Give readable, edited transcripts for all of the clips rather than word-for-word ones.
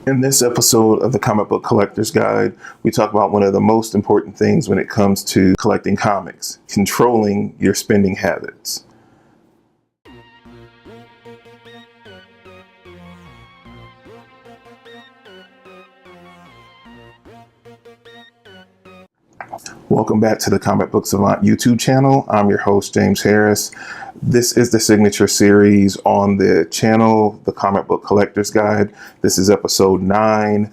In this episode of the Comic Book Collector's Guide, we talk about one of the most important things when it comes to collecting comics: controlling your spending habits. Welcome back to the Comic Book Savant YouTube channel. I'm your host, James Harris. This is the signature series on the channel, the Comic Book Collector's Guide. This is episode 9.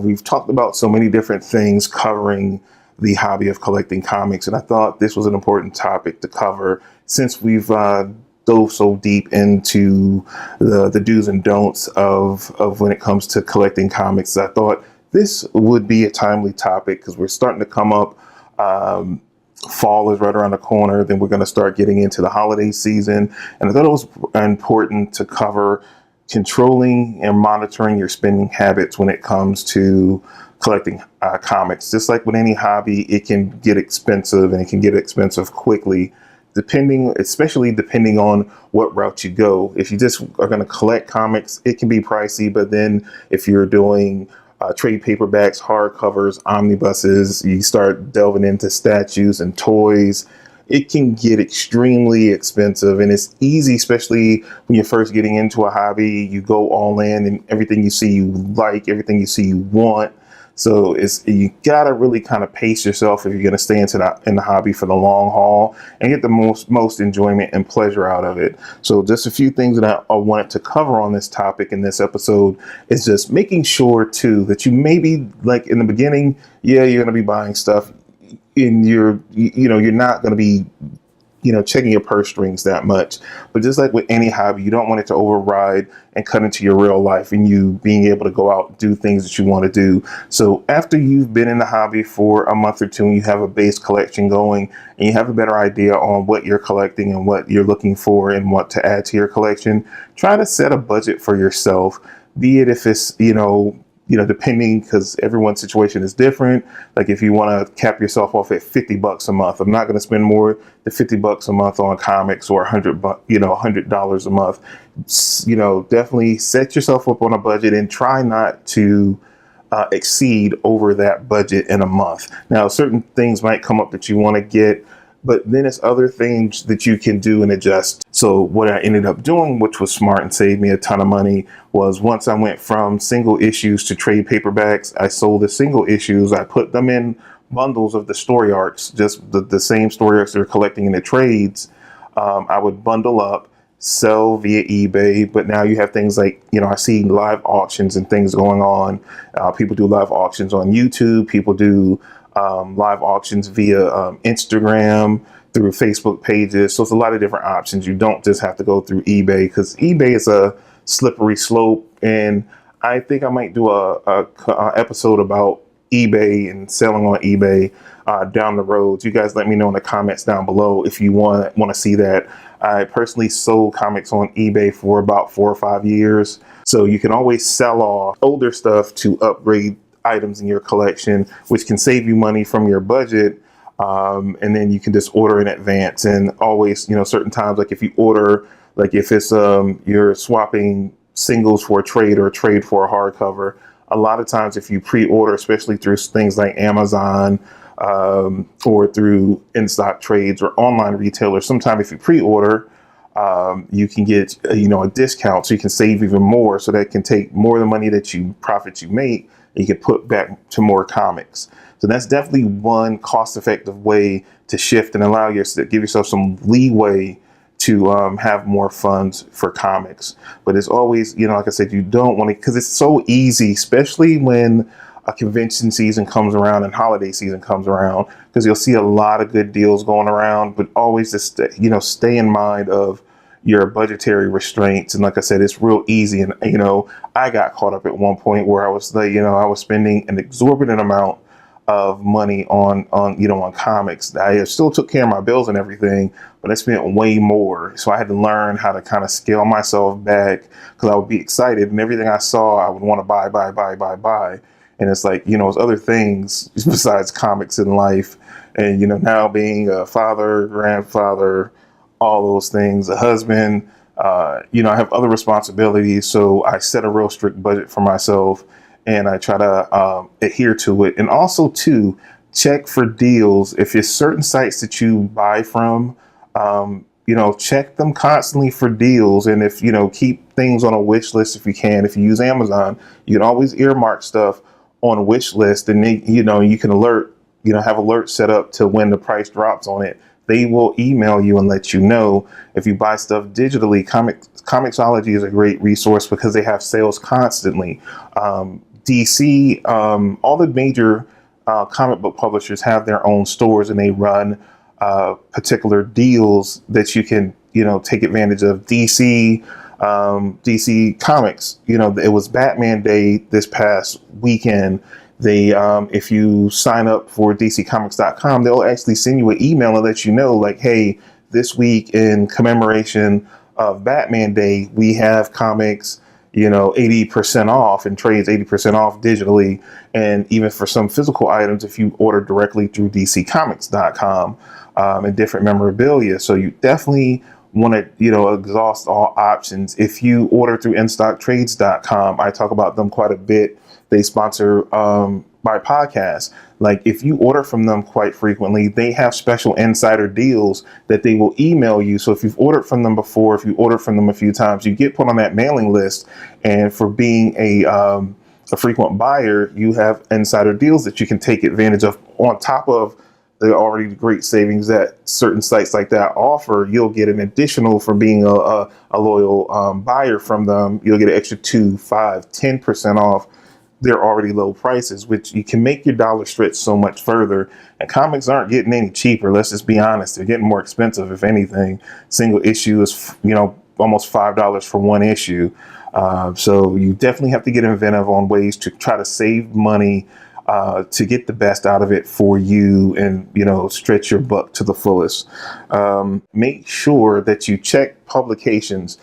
We've talked about so many different things covering the hobby of collecting comics, and I thought this was an important topic to cover since we've dove so deep into the do's and don'ts of when it comes to collecting comics. I thought this would be a timely topic because we're starting to come up. Fall is right around the corner. Then we're going to start getting into the holiday season. And I thought it was important to cover controlling and monitoring your spending habits when it comes to collecting comics. Just like with any hobby, it can get expensive, and it can get expensive quickly, especially depending on what route you go. If you just are going to collect comics, it can be pricey. But then if you're doing trade paperbacks, hardcovers, omnibuses, you start delving into statues and toys, it can get extremely expensive. And it's easy, especially when you're first getting into a hobby. You go all in, and everything you see you like, everything you see you want. So you gotta really kind of pace yourself if you're gonna stay in the hobby for the long haul and get the most enjoyment and pleasure out of it. So just a few things that I wanted to cover on this topic in this episode is just making sure too that you maybe, like in the beginning, you're gonna be buying stuff and you're not gonna be checking your purse strings that much. But just like with any hobby, you don't want it to override and cut into your real life and you being able to go out and do things that you want to do. So after you've been in the hobby for a month or two and you have a base collection going and you have a better idea on what you're collecting and what you're looking for and what to add to your collection, try to set a budget for yourself. Be it if it's, depending, because everyone's situation is different. Like if you want to cap yourself off at $50 a month, I'm not going to spend more than $50 a month on comics, or $100 a month. Definitely set yourself up on a budget and try not to exceed over that budget in a month. Now, certain things might come up that you want to get, but then it's other things that you can do and adjust. So what I ended up doing, which was smart and saved me a ton of money, was once I went from single issues to trade paperbacks, I sold the single issues. I put them in bundles of the story arcs, just the same story arcs they're collecting in the trades. I would bundle up, sell via eBay. But now you have things like, I see live auctions and things going on. People do live auctions on YouTube. People do live auctions via Instagram, through Facebook pages. So it's a lot of different options. You don't just have to go through eBay, because eBay is a slippery slope. And I think I might do a episode about eBay and selling on eBay down the road. You guys let me know in the comments down below if you want to see that. I personally sold comics on eBay for about 4 or 5 years. So you can always sell off older stuff to upgrade items in your collection, which can save you money from your budget. And then you can just order in advance. And always, certain times, like if you order, like if it's you're swapping singles for a trade or a trade for a hardcover, a lot of times if you pre-order, especially through things like Amazon or through in-stock trades or online retailers, sometimes if you pre-order, you can get a discount, so you can save even more. So that can take more of the money profits you make, and you can put back to more comics. So that's definitely one cost-effective way to shift and give yourself some leeway to have more funds for comics. But it's always, like I said, you don't want to, because it's so easy, especially when a convention season comes around and holiday season comes around, because you'll see a lot of good deals going around. But always just, stay in mind of your budgetary restraints. And like I said, it's real easy. And, I got caught up at one point where I was like, I was spending an exorbitant amount of money on comics. I still took care of my bills and everything, but I spent way more. So I had to learn how to kind of scale myself back, because I would be excited and everything I saw, I would want to buy. And it's like, it's other things besides comics in life. And, now being a father, grandfather, all those things, a husband, I have other responsibilities. So I set a real strict budget for myself. and I try to adhere to it. And also too, check for deals. If it's certain sites that you buy from, check them constantly for deals. And if, keep things on a wish list if you can. If you use Amazon, you can always earmark stuff on a wish list, and you can have alerts set up to when the price drops on it. They will email you and let you know. If you buy stuff digitally, Comixology is a great resource because they have sales constantly. DC, all the major comic book publishers have their own stores, and they run particular deals that you can, take advantage of. DC Comics, it was Batman Day this past weekend. They, if you sign up for DCComics.com, they'll actually send you an email and let you know, like, hey, this week in commemoration of Batman Day, we have comics, 80% off, and trades 80% off digitally. And even for some physical items, if you order directly through DCComics.com, and different memorabilia. So you definitely want to, exhaust all options. If you order through InStockTrades.com, I talk about them quite a bit. They sponsor my podcast. Like, if you order from them quite frequently, they have special insider deals that they will email you. So if you've ordered from them before, if you ordered from them a few times, you get put on that mailing list. And for being a frequent buyer, you have insider deals that you can take advantage of on top of the already great savings that certain sites like that offer. You'll get an additional for being a loyal buyer from them. You'll get an extra 2, 5, 10% off their already low prices, which you can make your dollar stretch so much further. And comics aren't getting any cheaper. Let's just be honest. They're getting more expensive. If anything, single issue is, almost $5 for one issue. So you definitely have to get inventive on ways to try to save money, to get the best out of it for you and, stretch your buck to the fullest. Make sure that you check publications.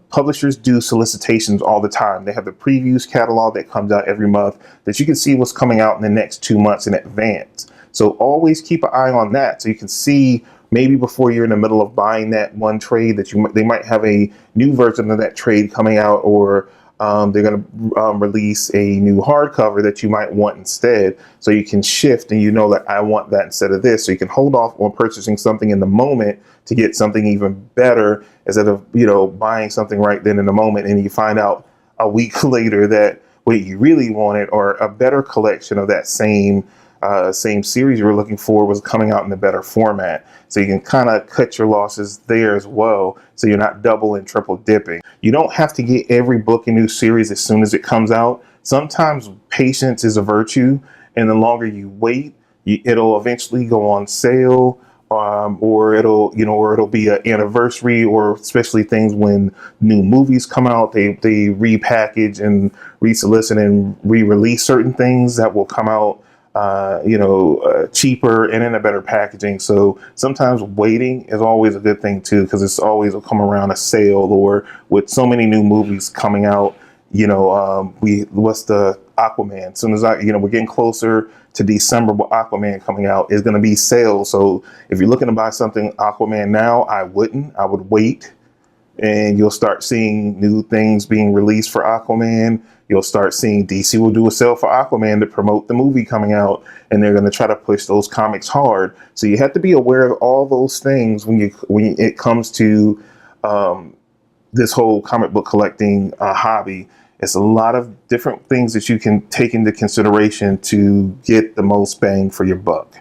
Publishers do solicitations all the time. They have the previews catalog that comes out every month that you can see what's coming out in the next 2 months in advance. So always keep an eye on that so you can see maybe before you're in the middle of buying that one trade that they might have a new version of that trade coming out, or they're going to release a new hardcover that you might want instead. So you can shift and that I want that instead of this. So you can hold off on purchasing something in the moment to get something even better instead of, buying something right then in the moment. And you find out a week later that what you really wanted, or a better collection of that same series you were looking for, was coming out in a better format. So you can kind of cut your losses there as well. So you're not double and triple dipping. You don't have to get every book and new series as soon as it comes out. Sometimes patience is a virtue, and the longer you wait, it'll eventually go on sale, or it'll be an anniversary, or especially things when new movies come out, they repackage and resolicit and re-release certain things that will come out cheaper and in a better packaging. So sometimes waiting is always a good thing too, because it's always will come around a sale, or with so many new movies coming out, what's the Aquaman? As soon as we're getting closer to December, but Aquaman coming out is going to be sales. So if you're looking to buy something Aquaman now, I would wait, and you'll start seeing new things being released for Aquaman. You'll start seeing DC will do a sale for Aquaman to promote the movie coming out, and they're going to try to push those comics hard. So you have to be aware of all those things when it comes to this whole comic book collecting hobby. It's a lot of different things that you can take into consideration to get the most bang for your buck.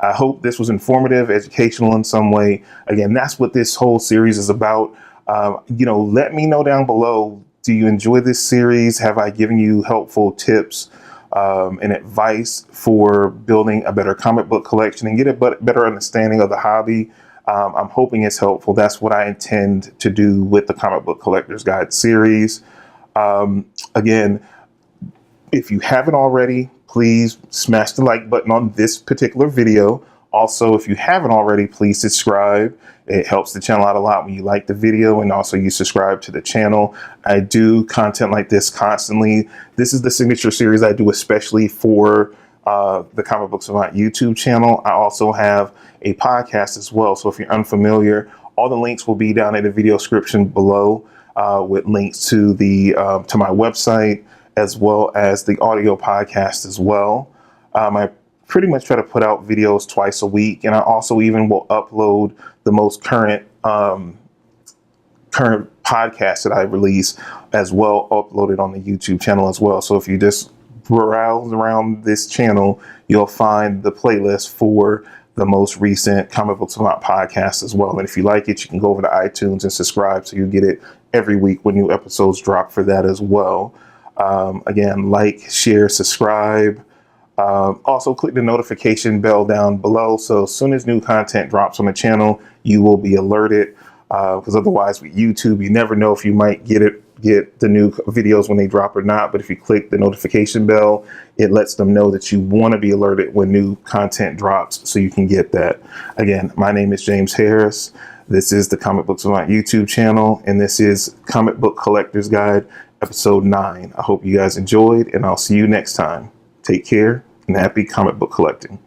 I hope this was informative, educational in some way. Again, that's what this whole series is about. Let me know down below. Do you enjoy this series? Have I given you helpful tips and advice for building a better comic book collection and get a better understanding of the hobby? I'm hoping it's helpful. That's what I intend to do with the Comic Book Collector's Guide series. Again, if you haven't already, please smash the like button on this particular video. Also, if you haven't already, please subscribe. It helps the channel out a lot when you like the video, and also you subscribe to the channel. I do content like this constantly. This is the signature series I do especially for the Comic Book Savant YouTube channel. I also have a podcast as well. So if you're unfamiliar, all the links will be down in the video description below, with links to my website as well as the audio podcast as well. I pretty much try to put out videos twice a week, and I also even will upload the most current podcast that I release as well, uploaded on the YouTube channel as well. So if you just browse around this channel, you'll find the playlist for the most recent Comic Book Savant podcast as well. And if you like it, you can go over to iTunes and subscribe so you get it every week when new episodes drop for that as well. Again, like, share, subscribe. Also click the notification bell down below, so as soon as new content drops on the channel, you will be alerted, because otherwise with YouTube, you never know if you might get the new videos when they drop or not. But if you click the notification bell, it lets them know that you want to be alerted when new content drops, so you can get that. Again, my name is James Harris. This is the Comic Book Savant YouTube channel, and this is Comic Book Collector's Guide, episode 9. I hope you guys enjoyed, and I'll see you next time. Take care and happy comic book collecting.